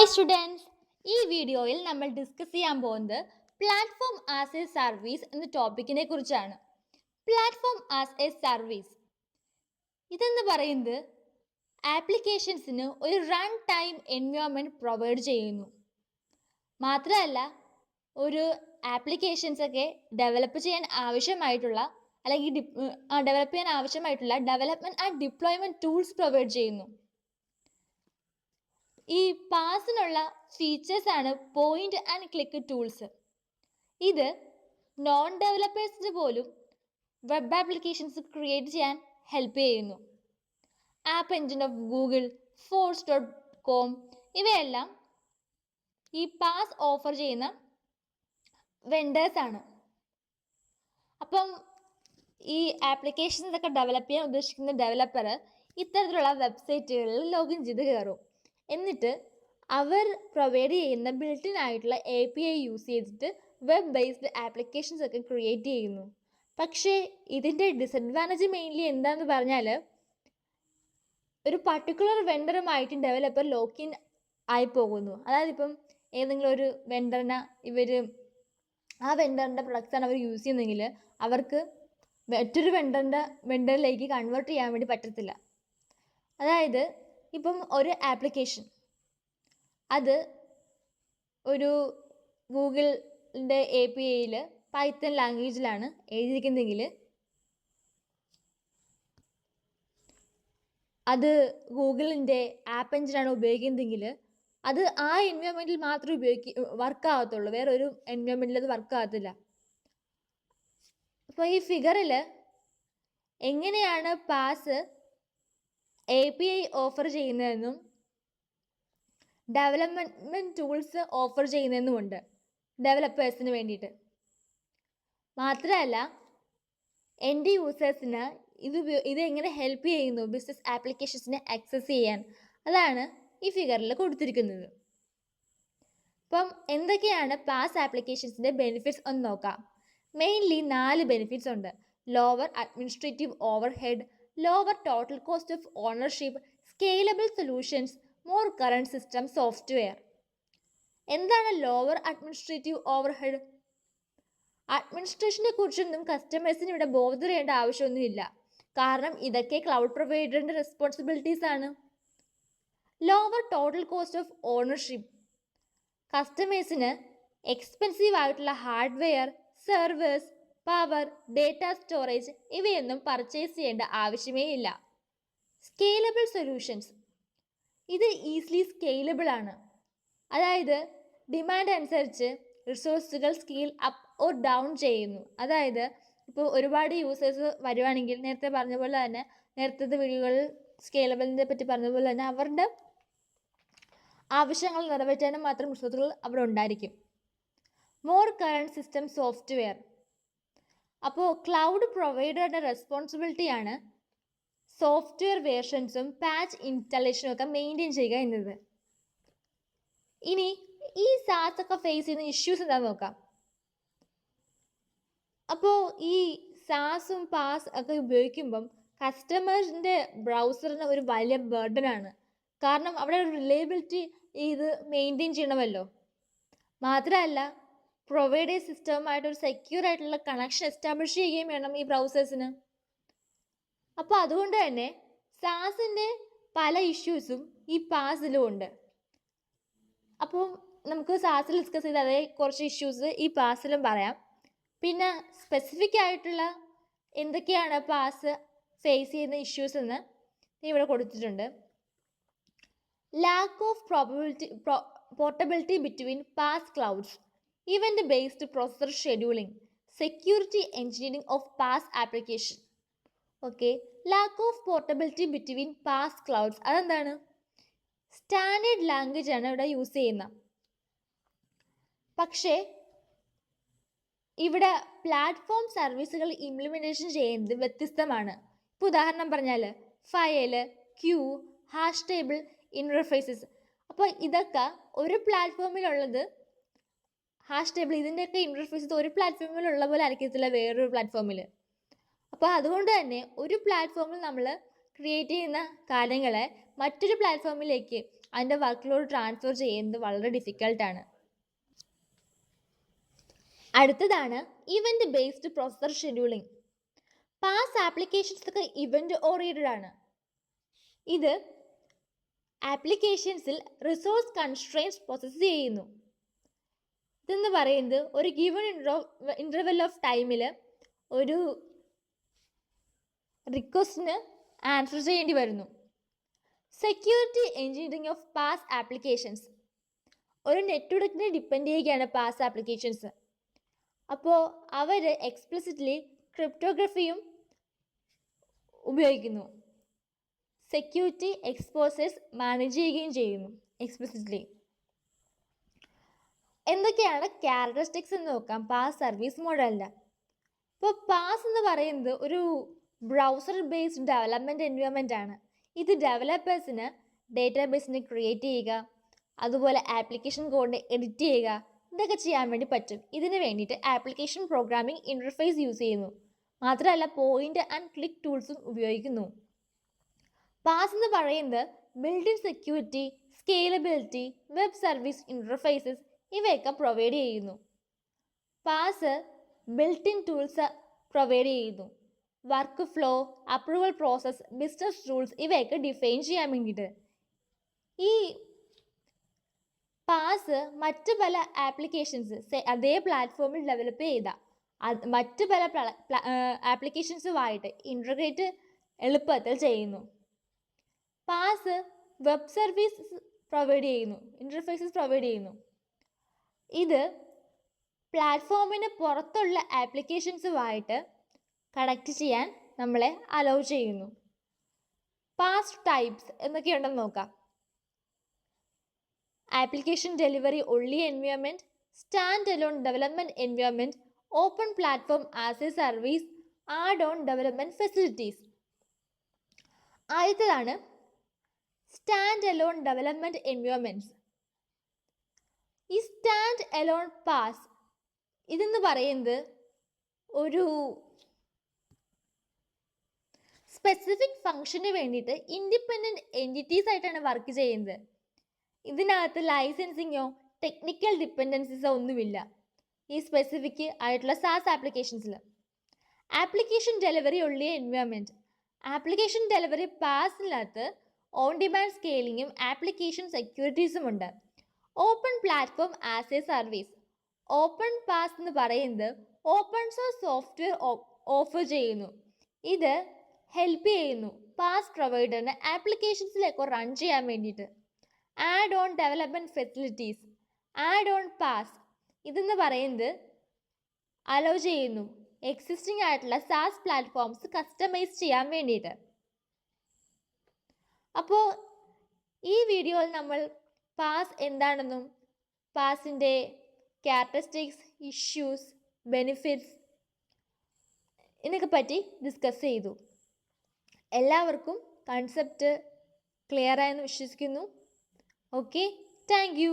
Hi students, ഈ വീഡിയോയിൽ നമ്മൾ ഡിസ്കസ് ചെയ്യാൻ പോകുന്നത് പ്ലാറ്റ്ഫോം ആസ് എ സർവീസ് എന്ന ടോപ്പിക്കിനെ കുറിച്ചാണ്. പ്ലാറ്റ്ഫോം ആസ് എ സർവീസ് ഇതെന്ന് പറയുന്നത് ആപ്ലിക്കേഷൻസിന് ഒരു റൺ ടൈം എൻവയോൺമെൻറ്റ് പ്രൊവൈഡ് ചെയ്യുന്നു. മാത്രമല്ല, ഒരു ആപ്ലിക്കേഷൻസ് ഒക്കെ ഡെവലപ്പ് ചെയ്യാൻ ആവശ്യമായിട്ടുള്ള development and deployment tools provide ചെയ്യുന്നു. ഈ പാസിനുള്ള ഫീച്ചേഴ്സ് ആണ് പോയിന്റ് ആൻഡ് ക്ലിക്ക് ടൂൾസ്. ഇത് നോൺ ഡെവലപ്പേഴ്സിന് പോലും വെബ് ആപ്ലിക്കേഷൻസ് ക്രിയേറ്റ് ചെയ്യാൻ ഹെൽപ്പ് ചെയ്യുന്നു. App engine of Google, Force.com ഇവയെല്ലാം ഈ പാസ് ഓഫർ ചെയ്യുന്ന വെൻഡേഴ്സ് ആണ്. അപ്പം ഈ ആപ്ലിക്കേഷൻസ് ഒക്കെ ഡെവലപ്പ് ചെയ്യാൻ ഉദ്ദേശിക്കുന്ന ഡെവലപ്പർ ഇത്തരത്തിലുള്ള വെബ്സൈറ്റുകളിൽ ലോഗിൻ ചെയ്ത് കയറും. എന്നിട്ട് അവർ പ്രൊവൈഡ് ചെയ്യുന്ന ബിൽറ്റിൻ ആയിട്ടുള്ള API യൂസ് ചെയ്തിട്ട് വെബ് ബേസ്ഡ് ആപ്ലിക്കേഷൻസ് ഒക്കെ ക്രിയേറ്റ് ചെയ്യുന്നു. പക്ഷേ ഇതിൻ്റെ ഡിസഡ്വാൻറ്റേജ് മെയിൻലി എന്താണെന്ന് പറഞ്ഞാൽ, ഒരു പർട്ടിക്കുലർ വെണ്ടറുമായിട്ട് ഡെവലപ്പർ ലോക്കിൻ ആയി പോകുന്നു. അതായത് ഇപ്പം ഏതെങ്കിലും ഒരു വെണ്ടറിനെ ആ വെണ്ടറിൻ്റെ പ്രൊഡക്ട്സാണ് അവർ യൂസ് ചെയ്യുന്നതെങ്കിൽ അവർക്ക് മറ്റൊരു വെണ്ടറിലേക്ക് കൺവേർട്ട് ചെയ്യാൻ വേണ്ടി പറ്റത്തില്ല. അതായത് ഇപ്പം ഒരു ആപ്ലിക്കേഷൻ അത് ഒരു ഗൂഗിളിൻ്റെ APIയിൽ പൈത്തൺ ലാംഗ്വേജിലാണ് എഴുതിയിരിക്കുന്നതെങ്കിൽ അത് ഗൂഗിളിൻ്റെ ആപ്പ് എഞ്ചിനാണ് ഉപയോഗിക്കുന്നതെങ്കിൽ അത് ആ എൻവയോൺമെൻറ്റിൽ മാത്രമേ വർക്ക് ആകത്തുള്ളൂ. വേറെ ഒരു എൻവയോൺമെൻറ്റിൽ അത് വർക്ക് ആകത്തില്ല. അപ്പോൾ ഈ ഫിഗറിൽ എങ്ങനെയാണ് പാസ് API ഓഫർ ചെയ്യുന്നതെന്നും ഡെവലപ്മെൻറ്റ് ടൂൾസ് ഓഫർ ചെയ്യുന്നതെന്നുമുണ്ട് ഡെവലപ്പേഴ്സിന് വേണ്ടിയിട്ട്. മാത്രമല്ല, എൻ്റെ യൂസേഴ്സിന് ഇത് എങ്ങനെ ഹെൽപ്പ് ചെയ്യുന്നു ബിസിനസ് ആപ്ലിക്കേഷൻസിനെ ആക്സസ് ചെയ്യാൻ, അതാണ് ഈ ഫിഗറിൽ കൊടുത്തിരിക്കുന്നത്. അപ്പം എന്തൊക്കെയാണ് പാസ് ആപ്ലിക്കേഷൻസിൻ്റെ ബെനിഫിറ്റ്സ് എന്ന് നോക്കാം. മെയിൻലി 4 ബെനിഫിറ്റ്സ് ഉണ്ട്. Lower administrative overhead, lower total cost of ownership, scalable solutions, more current system software. എന്താണ് ലോവർ അഡ്മിനിസ്ട്രേറ്റീവ് ഓവർഹെഡ്? അഡ്മിനിസ്ട്രേഷനെ കുറിച്ചൊന്നും കസ്റ്റമേഴ്സിന് ഇവിടെ ബോധർ ചെയ്യേണ്ട ആവശ്യമൊന്നുമില്ല. കാരണം ഇതൊക്കെ ക്ലൗഡ് പ്രൊവൈഡറിൻ്റെ റെസ്പോൺസിബിലിറ്റീസ് ആണ്. Lower total cost of ownership, കസ്റ്റമേഴ്സിന് എക്സ്പെൻസീവ് ആയിട്ടുള്ള hardware, servers, power, data storage ഇവയൊന്നും പർച്ചേസ് ചെയ്യേണ്ട ആവശ്യമേ ഇല്ല. സ്കെയിലബിൾ സൊല്യൂഷൻസ്, ഇത് ഈസിലി സ്കെയിലബിൾ ആണ്. അതായത് ഡിമാൻഡ് അനുസരിച്ച് റിസോഴ്സുകൾ സ്കെയിൽ അപ്പ് ഓർ ഡൗൺ ചെയ്യുന്നു. അതായത് ഇപ്പോൾ ഒരുപാട് യൂസേഴ്സ് വരുവാണെങ്കിൽ നേരത്തെ പറഞ്ഞ പോലെ തന്നെ, നേരത്തെ വീഡിയോകളിൽ സ്കെയിലബിളിനെ പറ്റി പറഞ്ഞതുപോലെ തന്നെ അവരുടെ ആവശ്യങ്ങൾ നിറവേറ്റാനും മാത്രം റിസോഴ്സുകൾ അവിടെ ഉണ്ടായിരിക്കും. മോർ കറണ്ട് സിസ്റ്റം സോഫ്റ്റ്വെയർ, അപ്പോൾ ക്ലൗഡ് പ്രൊവൈഡറുടെ റെസ്പോൺസിബിലിറ്റിയാണ് സോഫ്റ്റ്വെയർ വേർഷൻസും പാച്ച് ഇൻസ്റ്റാളേഷനും ഒക്കെ മെയിൻറ്റെയിൻ ചെയ്യുക എന്നത്. ഇനി ഈ SaaS ഒക്കെ ഫേസ് ചെയ്യുന്ന ഇഷ്യൂസ് എന്താണെന്ന് നോക്കാം. അപ്പോൾ ഈ SaaSും പാസ് ഒക്കെ ഉപയോഗിക്കുമ്പം കസ്റ്റമേഴ്സിൻ്റെ ബ്രൗസറിന് ഒരു വലിയ ബർഡനാണ്. കാരണം അവിടെ ഒരു റിലയബിലിറ്റി ഇത് മെയിൻറ്റെയിൻ ചെയ്യണമല്ലോ. മാത്രമല്ല, പ്രൊവൈഡ് സിസ്റ്റവുമായിട്ട് ഒരു സെക്യൂർ ആയിട്ടുള്ള കണക്ഷൻ എസ്റ്റാബ്ലിഷ് ചെയ്യുകയും വേണം ഈ ബ്രൗസേഴ്സിന്. അപ്പോൾ അതുകൊണ്ട് തന്നെ SaaSൻ്റെ പല ഇഷ്യൂസും ഈ പാസിലും ഉണ്ട്. അപ്പോൾ നമുക്ക് SaaSൽ ഡിസ്കസ് ചെയ്ത അതേ കുറച്ച് ഇഷ്യൂസ് ഈ പാസിലും പറയാം. പിന്നെ സ്പെസിഫിക് ആയിട്ടുള്ള എന്തൊക്കെയാണ് പാസ് ഫേസ് ചെയ്യുന്ന ഇഷ്യൂസ് എന്ന് ഇവിടെ കൊടുത്തിട്ടുണ്ട്. Lack of portability between pass clouds, event based processor scheduling, security engineering of pass application. Okay, lack of portability between pass clouds അതെന്താണ്? സ്റ്റാൻഡേർഡ് ലാംഗ്വേജ് ആണ് ഇവിടെ യൂസ് ചെയ്യുന്നത്. പക്ഷേ ഇവിടെ പ്ലാറ്റ്ഫോം സർവീസുകൾ ഇംപ്ലിമെൻറ്റേഷൻ ചെയ്യുന്നത് വ്യത്യസ്തമാണ്. ഇപ്പോൾ ഉദാഹരണം പറഞ്ഞാൽ file, queue, hash table interfaces. അപ്പോൾ ഇതൊക്കെ ഒരു പ്ലാറ്റ്ഫോമിലുള്ളത്, ഹാഷ് ടേബിൾ ഇതിൻ്റെയൊക്കെ ഇൻ്റർഫേസസ് ഒരു പ്ലാറ്റ്ഫോമിലുള്ള പോലെ ആയിരിക്കത്തില്ല വേറൊരു പ്ലാറ്റ്ഫോമിൽ. അപ്പോൾ അതുകൊണ്ട് തന്നെ ഒരു പ്ലാറ്റ്ഫോമിൽ നമ്മൾ ക്രിയേറ്റ് ചെയ്യുന്ന കാര്യങ്ങളെ മറ്റൊരു പ്ലാറ്റ്ഫോമിലേക്ക് അതിൻ്റെ വർക്ക് ലോഡ് ട്രാൻസ്ഫർ ചെയ്യുന്നത് വളരെ ഡിഫിക്കൽട്ടാണ്. അടുത്തതാണ് event based processor scheduling. Pass applications ഒക്കെ ഇവന്റ് ഓറിയന്റഡ് ആണ്. ഇത് ആപ്ലിക്കേഷൻസിൽ റിസോഴ്സ് കൺസ്ട്രെയിൻസ് പ്രോസസ്സ് ചെയ്യുന്നു. ഇതെന്ന് പറയുന്നത് ഒരു ഗിവൺ ഇൻ്റർവെൽ ഓഫ് ടൈമിൽ ഒരു റിക്വസ്റ്റിന് ആൻസർ ചെയ്യേണ്ടി വരുന്നു. Security engineering of pass applications. ഒരു നെറ്റ്വർക്കിനെ ഡിപ്പെൻഡ് ചെയ്യുകയാണ് പാസ് ആപ്ലിക്കേഷൻസ്. അപ്പോൾ അവർ എക്സ്പ്ലിസിറ്റ്ലി ക്രിപ്റ്റോഗ്രഫിയും ഉപയോഗിക്കുന്നു. സെക്യൂരിറ്റി എക്സ്പോസേഴ്സ് മാനേജ് ചെയ്യുകയും ചെയ്യുന്നു എക്സ്പ്ലിസിറ്റ്ലി. എന്തൊക്കെയാണ് ക്യാരക്ടറിസ്റ്റിക്സ് എന്ന് നോക്കാം പാസ് സർവീസ് മോഡലിൻ്റെ. ഇപ്പോൾ പാസ് എന്ന് പറയുന്നത് ഒരു ബ്രൗസർ ബേസ്ഡ് ഡെവലപ്മെൻറ്റ് എൻവയോൺമെൻ്റ് ആണ്. ഇത് ഡെവലപ്പേഴ്സിന് ഡേറ്റാബേസിനെ ക്രിയേറ്റ് ചെയ്യുക, അതുപോലെ ആപ്ലിക്കേഷൻ കോഡിനെ എഡിറ്റ് ചെയ്യുക, ഇതൊക്കെ ചെയ്യാൻ വേണ്ടി പറ്റും. ഇതിന് വേണ്ടിയിട്ട് ആപ്ലിക്കേഷൻ പ്രോഗ്രാമിംഗ് ഇൻ്റർഫേസ് യൂസ് ചെയ്യുന്നു. മാത്രമല്ല പോയിൻ്റ് ആൻഡ് ക്ലിക്ക് ടൂൾസും ഉപയോഗിക്കുന്നു. പാസ് എന്ന് പറയുന്നത് build in security, scalability, web service interfaces ഇവയൊക്കെ പ്രൊവൈഡ് ചെയ്യുന്നു. PaaS built in tools provide ചെയ്യുന്നു. Workflow, approval process, business rules ഇവയൊക്കെ ഡിഫൈൻ ചെയ്യാൻ വേണ്ടിയിട്ട്. ഈ പാസ് മറ്റ് പല ആപ്ലിക്കേഷൻസ് അതേ പ്ലാറ്റ്ഫോമിൽ ഡെവലപ്പ് ചെയ്ത മറ്റ് പല ആപ്ലിക്കേഷൻസുമായിട്ട് ഇൻ്റർഗ്രേറ്റ് എളുപ്പത്തിൽ ചെയ്യുന്നു. പാസ് വെബ് സർവീസസ് പ്രൊവൈഡ് ചെയ്യുന്നു, ഇൻ്റർഫേസസ് പ്രൊവൈഡ് ചെയ്യുന്നു. ഇത് പ്ലാറ്റ്ഫോമിന് പുറത്തുള്ള ആപ്ലിക്കേഷൻസുമായിട്ട് കണക്ട് ചെയ്യാൻ നമ്മളെ അലൗ ചെയ്യുന്നു. പാസ് ടൈപ്സ് എന്തൊക്കെയുണ്ടെന്ന് നോക്കാം. Application delivery only environment, stand alone development environment, open platform as a service, add on development facilities. ആദ്യത്തേതാണ് സ്റ്റാൻഡ് അലോൺ ഡെവലപ്മെൻറ്റ് എൻവയോൺമെൻറ്റ്സ്. ഈ സ്റ്റാൻഡ് അലോൺ പാസ് ഇതെന്ന് പറയുന്നത് ഒരു സ്പെസിഫിക് ഫംഗ്ഷന് വേണ്ടിയിട്ട് ഇൻഡിപെൻഡൻറ്റ് എൻറ്റിറ്റീസ് ആയിട്ടാണ് വർക്ക് ചെയ്യുന്നത്. ഇതിനകത്ത് ലൈസൻസിങ്ങോ ടെക്നിക്കൽ ഡിപ്പെൻഡൻസീസോ ഒന്നുമില്ല ഈ സ്പെസിഫിക് ആയിട്ടുള്ള സാസ് ആപ്ലിക്കേഷൻസിൽ. Application delivery only environment. Application delivery പാസിനകത്ത് ഓൺ ഡിമാൻഡ് സ്കെയിലിങ്ങും ആപ്ലിക്കേഷൻ സെക്യൂരിറ്റീസും ഉണ്ട്. Open platform as a service. Open PaaS എന്ന് പറയുന്നത് ഓപ്പൺ സോഴ്സ് സോഫ്റ്റ്വെയർ ഓഫർ ചെയ്യുന്നു. ഇത് ഹെൽപ്പ് ചെയ്യുന്നു പാസ് പ്രൊവൈഡറിന് ആപ്ലിക്കേഷൻസിലേക്ക് റൺ ചെയ്യാൻ വേണ്ടിയിട്ട്. Add on development facilities. Add on pass ഇതെന്ന് പറയുന്നത് അലോ ചെയ്യുന്നു എക്സിസ്റ്റിംഗ് ആയിട്ടുള്ള സാസ് പ്ലാറ്റ്ഫോംസ് കസ്റ്റമൈസ് ചെയ്യാൻ വേണ്ടിയിട്ട്. അപ്പോൾ ഈ വീഡിയോയിൽ നമ്മൾ പാസ് എന്താണെന്നും പാസിൻ്റെ ക്യാരക്ടറിസ്റ്റിക്സ്, ഇഷ്യൂസ്, ബെനിഫിറ്റ്സ് ഇതിനൊക്കെ പറ്റി ഡിസ്കസ് ചെയ്തു. എല്ലാവർക്കും കൺസെപ്റ്റ് ക്ലിയർ ആയെന്ന് വിശ്വസിക്കുന്നു. Okay, thank you.